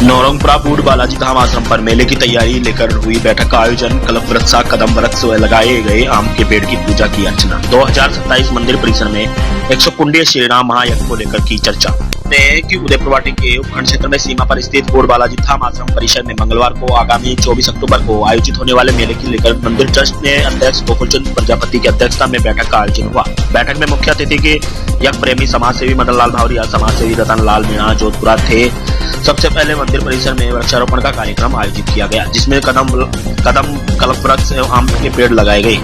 नौरंगपुरा बूढ़ बालाजी धाम आश्रम पर मेले की तैयारी लेकर हुई बैठक का आयोजन। कल्प वृक्षा कदम वृक्ष लगाए गए आम के पेड़ की पूजा की अर्चना। 2027 मंदिर परिसर में 100 कुंडीय श्री राम महायज्ञ को लेकर की चर्चा कि उदयपुरवाटी के उपखंड क्षेत्र में सीमा पर स्थित बूढ़ बालाजी धाम आश्रम परिसर में मंगलवार को आगामी 24 अक्टूबर को आयोजित होने वाले मेले की लेकर मंदिर ट्रस्ट ने अध्यक्ष गोकुलचंद प्रजापति की अध्यक्षता में बैठक का आयोजन हुआ। बैठक में मुख्य अतिथि के यज्ञ प्रेमी समाजसेवी मदन लाल भावरिया, समाजसेवी रतन लाल मीणा जोधपुरा थे। सबसे पहले मंदिर परिसर में वृक्षारोपण का कार्यक्रम आयोजित किया गया, जिसमें कदम कल्प वृक्ष एवं आम के पेड़ लगाए गए।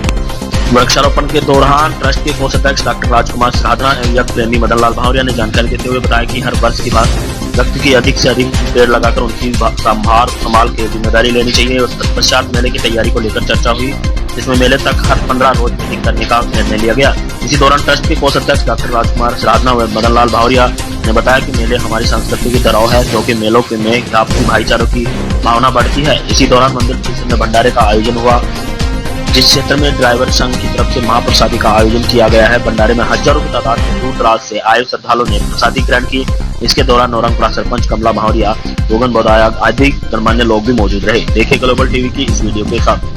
वृक्षारोपण के दौरान ट्रस्ट के कोषाध्यक्ष डॉक्टर राजकुमार साधना एवं यज्ञ प्रेमी मदन लाल भावरिया ने जानकारी देते हुए बताया कि हर वर्ष की बात व्यक्ति की अधिक से अधिक पेड़ लगाकर उनकी संभाल की जिम्मेदारी लेनी चाहिए। तत्पश्चात मेले की तैयारी को लेकर चर्चा हुई, जिसमें मेले तक हर 15 रोज मीटिंग करने का निर्णय लिया गया। इसी दौरान ट्रस्ट के कोषाध्यक्ष डॉक्टर राजकुमार साधना व मदन लाल भावरिया ने बताया कि मेले हमारी संस्कृति की धरोहर है, क्योंकि मेलों में आपसी भाईचारों की भावना बढ़ती है। इसी दौरान मंदिर परिसर में भंडारे का आयोजन हुआ, जिस क्षेत्र में ड्राइवर संघ की तरफ से महाप्रसादी का आयोजन किया गया है। भंडारे में हजारों की तादाद में दूर दराज से आए श्रद्धालुओं ने प्रसादी ग्रहण की। इसके दौरान नौरंगपुरा सरपंच कमला भावरिया, गोगन बौदाया आदि गणमान्य लोग भी मौजूद रहे। देखिए ग्लोबल टीवी की इस वीडियो के साथ।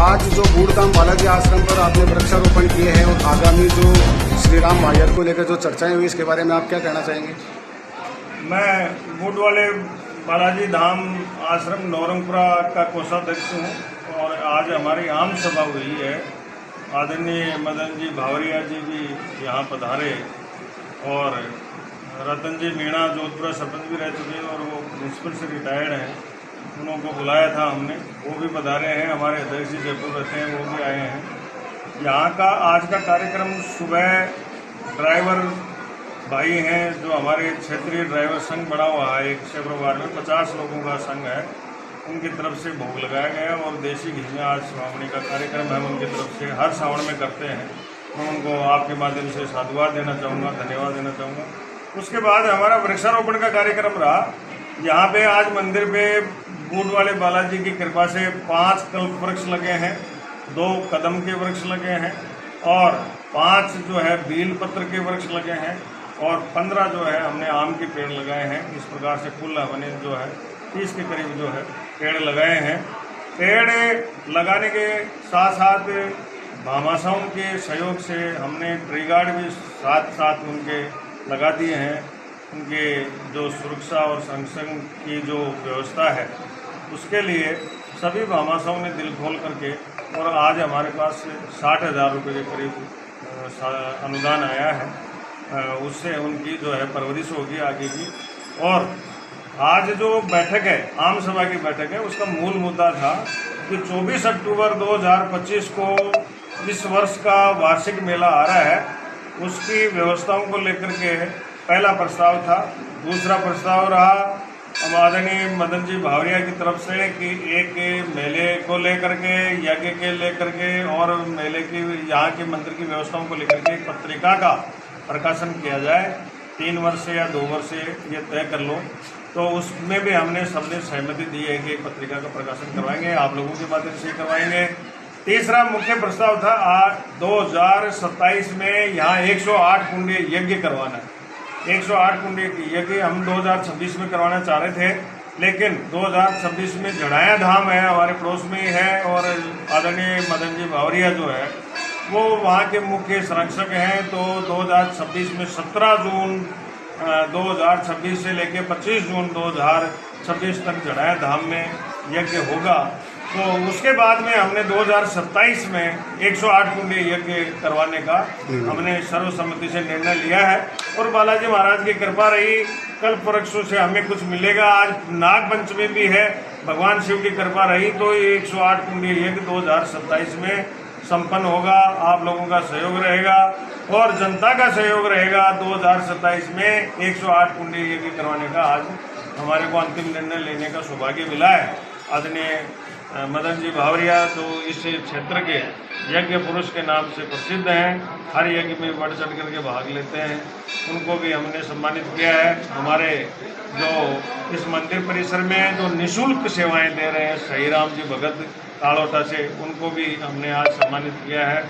आज जो बूढ़ धाम बालाजी आश्रम पर आपने वृक्षारोपण किए हैं और आगामी जो श्री राम महायज्ञ को लेकर जो चर्चाएं हुई, इसके बारे में आप क्या कहना चाहेंगे? मैं बूढ़ वाले बालाजी धाम आश्रम नौरंगपुरा का कोषाध्यक्ष हूँ और आज हमारी आम सभा हुई है। आदरणीय मदन जी भावरिया जी भी यहाँ पधारे और रतन जी मीणा जोधपुरा सरपंच भी रह चुके हैं और वो म्यूनसिपल से रिटायर्ड हैं, उनको बुलाया था हमने, वो भी पधारे हैं। हमारे अध्यक्ष जी जयपुर रहते हैं, वो भी आए हैं। यहाँ का आज का कार्यक्रम सुबह ड्राइवर भाई हैं जो हमारे क्षेत्रीय ड्राइवर संघ बना हुआ है, एक शेवरवार में 50 लोगों का संघ है, उनकी तरफ से भोग लगाया गया और देसी घी में आज श्रावणी का कार्यक्रम है, उनकी तरफ से हर श्रावण में करते हैं। मैं उनको आपके माध्यम से साधुवाद देना चाहूँगा, धन्यवाद देना चाहूँगा। उसके बाद हमारा वृक्षारोपण का कार्यक्रम रहा। यहाँ पे आज मंदिर पे बूढ़ वाले बालाजी की कृपा से 5 कल्प वृक्ष लगे हैं, 2 कदम के वृक्ष लगे हैं और 5 जो है बील पत्र के वृक्ष लगे हैं और 15 जो है हमने आम के पेड़ लगाए हैं। इस प्रकार से कुल हमने जो है 30 के करीब जो है पेड़ लगाए हैं। पेड़ लगाने के साथ साथ भामाशाहों के सहयोग से हमने ट्री गार्ड भी साथ साथ उनके लगा दिए हैं। उनके जो सुरक्षा और संरक्षण की जो व्यवस्था है उसके लिए सभी भामाशाहों ने दिल खोल करके और आज हमारे पास 60,000 रुपये के करीब अनुदान आया है, उससे उनकी जो है परवरिश होगी आगे की। और आज जो बैठक है, आम सभा की बैठक है, उसका मूल मुद्दा था कि 24 अक्टूबर 2025 को इस वर्ष का वार्षिक मेला आ रहा है, उसकी व्यवस्थाओं को लेकर के पहला प्रस्ताव था। दूसरा प्रस्ताव रहा आदरणीय मदन जी भावरिया की तरफ से कि एक मेले को लेकर के, यज्ञ के लेकर के और मेले की यहाँ के मंदिर की व्यवस्थाओं को लेकर के एक पत्रिका का प्रकाशन किया जाए। 3 वर्ष या 2 वर्ष ये तय कर लो, तो उसमें भी हमने सबने सहमति दी है कि एक पत्रिका का प्रकाशन करवाएंगे, आप लोगों के माध्यम से करवाएंगे। तीसरा मुख्य प्रस्ताव था 2027 में यहाँ 108 कुंडीय यज्ञ करवाना है। 108 कुंडीय यज्ञ हम 2026 में करवाना चाह रहे थे, लेकिन 2026 में जड़ाया धाम है, हमारे पड़ोस में ही है और आदरणीय मदन जी भावरिया जो है वो वहाँ के मुख्य संरक्षक हैं। तो 2026 में 17 जून 2026 से लेकर 25 जून 2026 तक जड़ाया धाम में यज्ञ होगा। तो उसके बाद में हमने 2027 में 108 कुंडी यज्ञ करवाने का हमने सर्वसम्मति से निर्णय लिया है। और बालाजी महाराज की कृपा रही, कल परसों से हमें कुछ मिलेगा। आज नाग पंचमी भी है, भगवान शिव की कृपा रही तो 108 कुंडी यज्ञ 2027 में संपन्न होगा। आप लोगों का सहयोग रहेगा और जनता का सहयोग रहेगा। 2027 में 108 कुंडी यज्ञ करवाने का आज हमारे को अंतिम निर्णय लेने का सौभाग्य मिला है। आदरणीय मदन जी भावरिया तो इस क्षेत्र के यज्ञ पुरुष के नाम से प्रसिद्ध हैं, हर यज्ञ में बढ़ चढ़ करके भाग लेते हैं। उनको भी हमने सम्मानित किया है। हमारे जो इस मंदिर परिसर में जो निःशुल्क सेवाएं दे रहे हैं सही राम जी भगत ताड़ोटा से, उनको भी हमने आज सम्मानित किया है।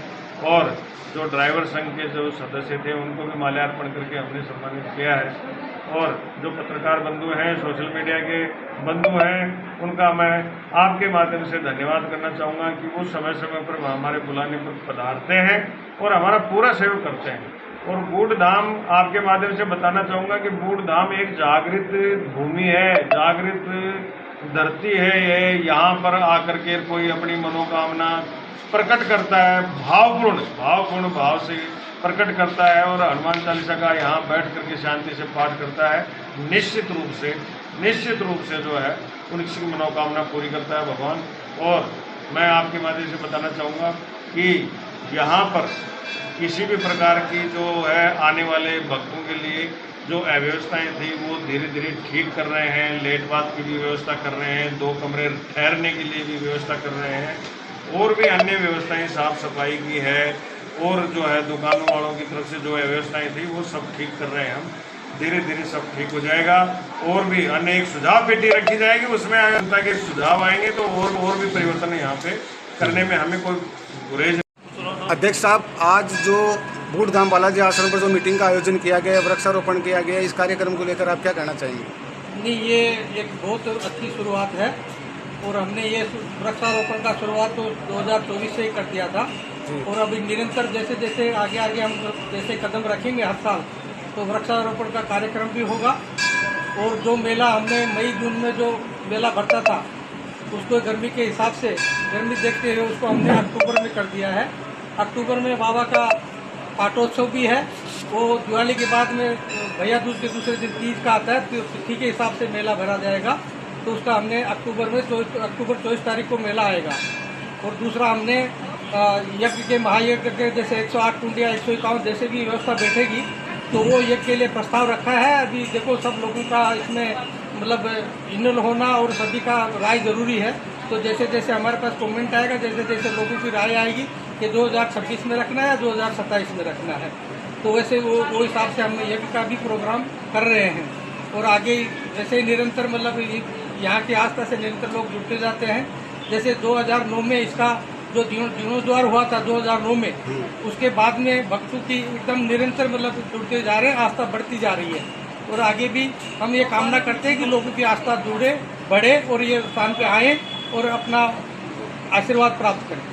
और जो ड्राइवर संघ के जो सदस्य थे उनको भी माल्यार्पण करके हमने सम्मानित किया है। और जो पत्रकार बंधु हैं, सोशल मीडिया के बंधु हैं, उनका मैं आपके माध्यम से धन्यवाद करना चाहूँगा कि वो समय समय पर हमारे बुलाने पर पधारते हैं और हमारा पूरा सहयोग करते हैं। और बूढ़ धाम आपके माध्यम से बताना चाहूँगा कि बूढ़ धाम एक जागृत भूमि है, जागृत धरती है। ये यहाँ पर आकर के कोई अपनी मनोकामना प्रकट करता है, भावपूर्ण भाव से प्रकट करता है और हनुमान चालीसा का यहाँ बैठ करके शांति से पाठ करता है। निश्चित रूप से जो है उनकी मनोकामना पूरी करता है भगवान। और मैं आपके माध्यम से बताना चाहूँगा कि यहाँ पर किसी भी प्रकार की जो है आने वाले भक्तों के लिए जो अव्यवस्थाएं थी वो धीरे धीरे ठीक कर रहे हैं। लेट बात की भी व्यवस्था कर रहे हैं, 2 कमरे ठहरने के लिए भी व्यवस्था कर रहे हैं और भी अन्य व्यवस्थाएं साफ सफाई की है। और जो है दुकानों वालों की तरफ से जो व्यवस्थाएं थी वो सब ठीक कर रहे हैं हम। धीरे धीरे सब ठीक हो जाएगा। और भी अन्य एक सुझाव पेटी रखी जाएगी, उसमें जनता के सुझाव आएंगे तो और भी परिवर्तन यहाँ पे करने में हमें कोई गुरेज। अध्यक्ष साहब, आज जो बूढ़ धाम बालाजी आश्रम पर जो मीटिंग का आयोजन किया गया, वृक्षारोपण किया गया, इस कार्यक्रम को लेकर आप क्या कहना चाहेंगे? नहीं, ये एक बहुत अच्छी शुरुआत है और हमने ये वृक्षारोपण का शुरुआत तो 2024 से ही कर दिया था। और अभी निरंतर जैसे जैसे आगे हम जैसे कदम रखेंगे हर साल तो वृक्षारोपण का कार्यक्रम भी होगा। और जो मेला हमने मई जून में जो मेला भरता था उसको गर्मी के हिसाब से गर्मी देखते हुए उसको हमने अक्टूबर में कर दिया है। अक्टूबर में बाबा का पाटोत्सव भी है। वो दिवाली के बाद में भैया दूज के दूसरे दिन तीज का आता है, तो तिथि के हिसाब से मेला भरा जाएगा। तो उसका हमने अक्टूबर 24 तारीख को मेला आएगा। और दूसरा हमने यज्ञ के महायज्ञ के जैसे 108 कुंडिया 151 जैसे भी व्यवस्था बैठेगी तो वो यज्ञ के लिए प्रस्ताव रखा है। अभी देखो सब लोगों का इसमें मतलब इनल होना और सभी का राय जरूरी है। तो जैसे जैसे हमारे पास कमेंट आएगा, जैसे जैसे लोगों की राय आएगी कि 2026 में रखना है या 2027 में रखना है, तो वैसे वो हिसाब से हम यज्ञ का भी प्रोग्राम कर रहे हैं। और आगे जैसे निरंतर मतलब यहाँ के आस्था से निरंतर लोग जुड़ते जाते हैं। जैसे 2009 में इसका जो जीर्णोद्वार हुआ था 2009 में, उसके बाद में भक्तों की एकदम निरंतर मतलब जुड़ते जा रहे हैं, आस्था बढ़ती जा रही है। और आगे भी हम ये कामना करते हैं कि लोगों की आस्था जुड़े, बढ़े और ये स्थान पे आए और अपना आशीर्वाद प्राप्त करें।